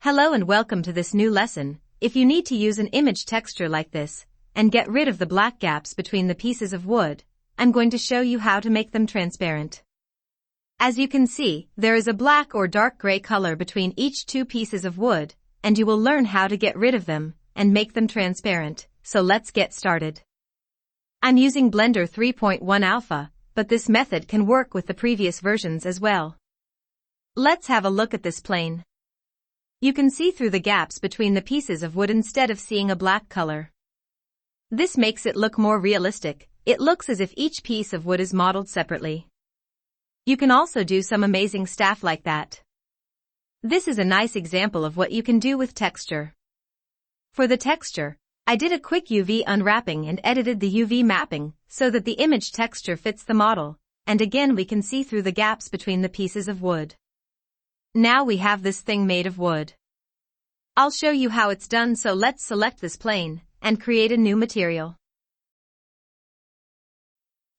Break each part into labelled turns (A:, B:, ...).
A: Hello and welcome to this new lesson. If you need to use an image texture like this, and get rid of the black gaps between the pieces of wood, I'm going to show you how to make them transparent. As you can see, there is a black or dark gray color between each two pieces of wood, and you will learn how to get rid of them, and make them transparent, so let's get started. I'm using Blender 3.1 Alpha, but this method can work with the previous versions as well. Let's have a look at this plane. You can see through the gaps between the pieces of wood instead of seeing a black color. This makes it look more realistic. It looks as if each piece of wood is modeled separately. You can also do some amazing stuff like that. This is a nice example of what you can do with texture. For the texture, I did a quick UV unwrapping and edited the UV mapping so that the image texture fits the model, and again we can see through the gaps between the pieces of wood. Now we have this thing made of wood. I'll show you how it's done, so let's select this plane and create a new material.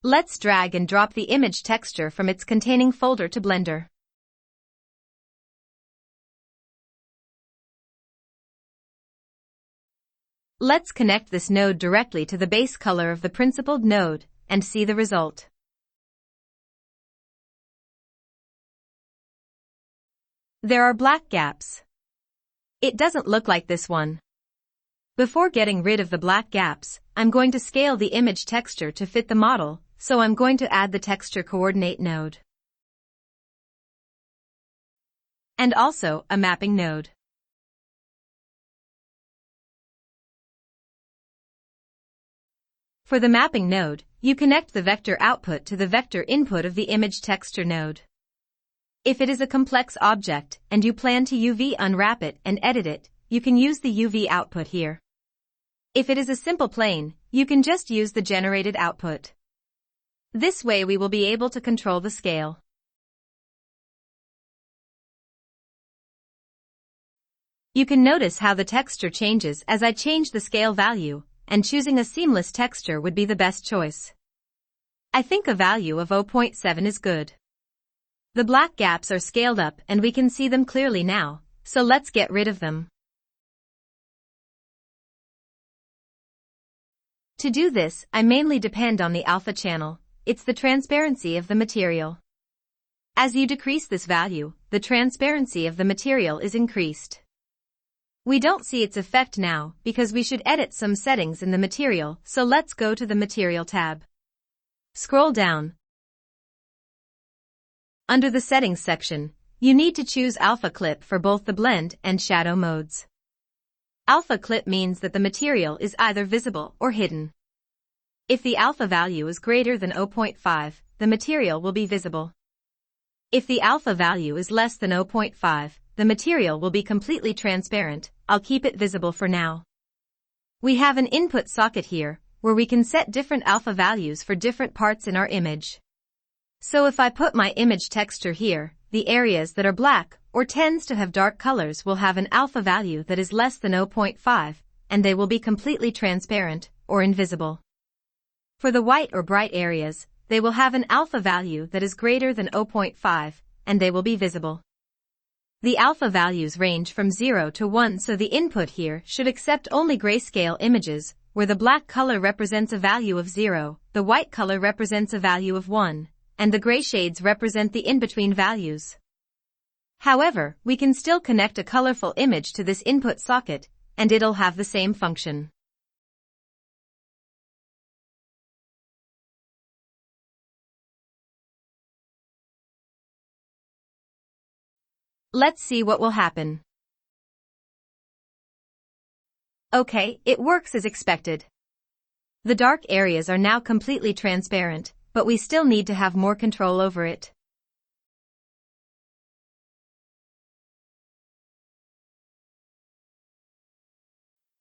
A: Let's drag and drop the image texture from its containing folder to Blender. Let's connect this node directly to the base color of the principled node and see the result. There are black gaps. It doesn't look like this one. Before getting rid of the black gaps, I'm going to scale the image texture to fit the model, so I'm going to add the texture coordinate node. And also a mapping node. For the mapping node, you connect the vector output to the vector input of the image texture node. If it is a complex object and you plan to UV unwrap it and edit it, you can use the UV output here. If it is a simple plane, you can just use the generated output. This way we will be able to control the scale. You can notice how the texture changes as I change the scale value, and choosing a seamless texture would be the best choice. I think a value of 0.7 is good. The black gaps are scaled up and we can see them clearly now, so let's get rid of them. To do this, I mainly depend on the alpha channel. It's the transparency of the material. As you decrease this value, the transparency of the material is increased. We don't see its effect now because we should edit some settings in the material, so let's go to the Material tab. Scroll down. Under the Settings section, you need to choose Alpha Clip for both the blend and shadow modes. Alpha Clip means that the material is either visible or hidden. If the alpha value is greater than 0.5, the material will be visible. If the alpha value is less than 0.5, the material will be completely transparent. I'll keep it visible for now. We have an input socket here, where we can set different alpha values for different parts in our image. So if I put my image texture here, the areas that are black or tends to have dark colors will have an alpha value that is less than 0.5, and they will be completely transparent or invisible. For the white or bright areas, they will have an alpha value that is greater than 0.5, and they will be visible. The alpha values range from 0 to 1, so the input here should accept only grayscale images, where the black color represents a value of 0, the white color represents a value of 1, and the gray shades represent the in-between values. However, we can still connect a colorful image to this input socket, and it'll have the same function. Let's see what will happen. Okay, it works as expected. The dark areas are now completely transparent, but we still need to have more control over it.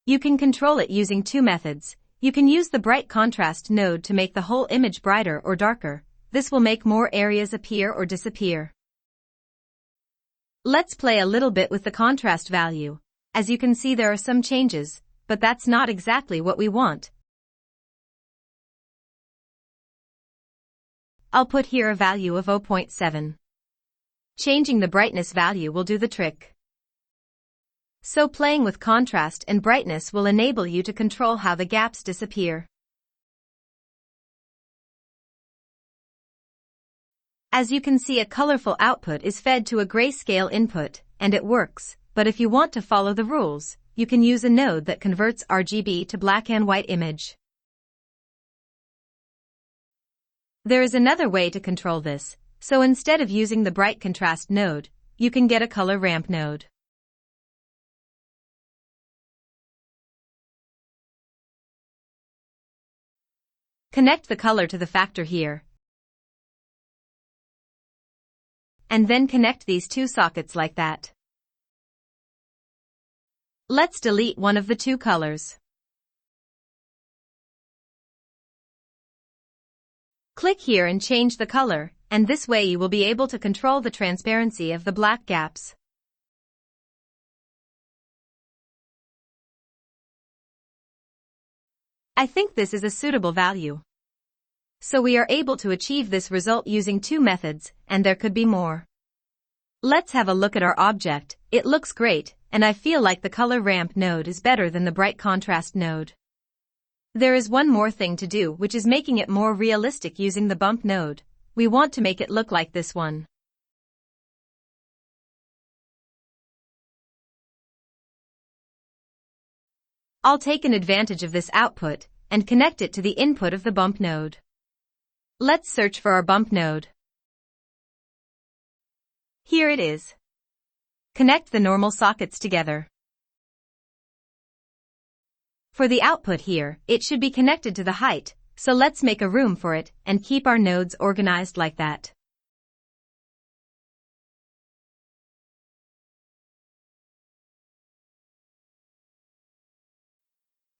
A: You can control it using two methods. You can use the bright contrast node to make the whole image brighter or darker. This will make more areas appear or disappear. Let's play a little bit with the contrast value. As you can see, there are some changes, but that's not exactly what we want. I'll put here a value of 0.7. Changing the brightness value will do the trick. So playing with contrast and brightness will enable you to control how the gaps disappear. As you can see, a colorful output is fed to a grayscale input, and it works, but if you want to follow the rules, you can use a node that converts RGB to black and white image. There is another way to control this, so instead of using the bright contrast node, you can get a color ramp node. Connect the color to the factor here, and then connect these two sockets like that. Let's delete one of the two colors. Click here and change the color, and this way you will be able to control the transparency of the black gaps. I think this is a suitable value. So we are able to achieve this result using two methods, and there could be more. Let's have a look at our object. It looks great, and I feel like the color ramp node is better than the bright contrast node. There is one more thing to do, which is making it more realistic using the bump node. We want to make it look like this one. I'll take an advantage of this output and connect it to the input of the bump node. Let's search for our bump node. Here it is. Connect the normal sockets together. For the output here, it should be connected to the height, so let's make a room for it and keep our nodes organized like that.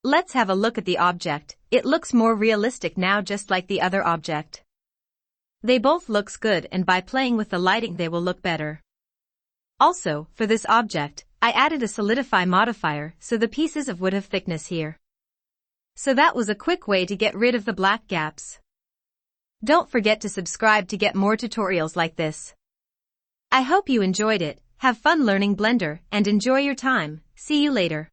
A: Let's have a look at the object. It looks more realistic now, just like the other object. They both looks good, and by playing with the lighting they will look better. Also, for this object, I added a solidify modifier so the pieces of wood have thickness here. So that was a quick way to get rid of the black gaps. Don't forget to subscribe to get more tutorials like this. I hope you enjoyed it. Have fun learning Blender and enjoy your time. See you later.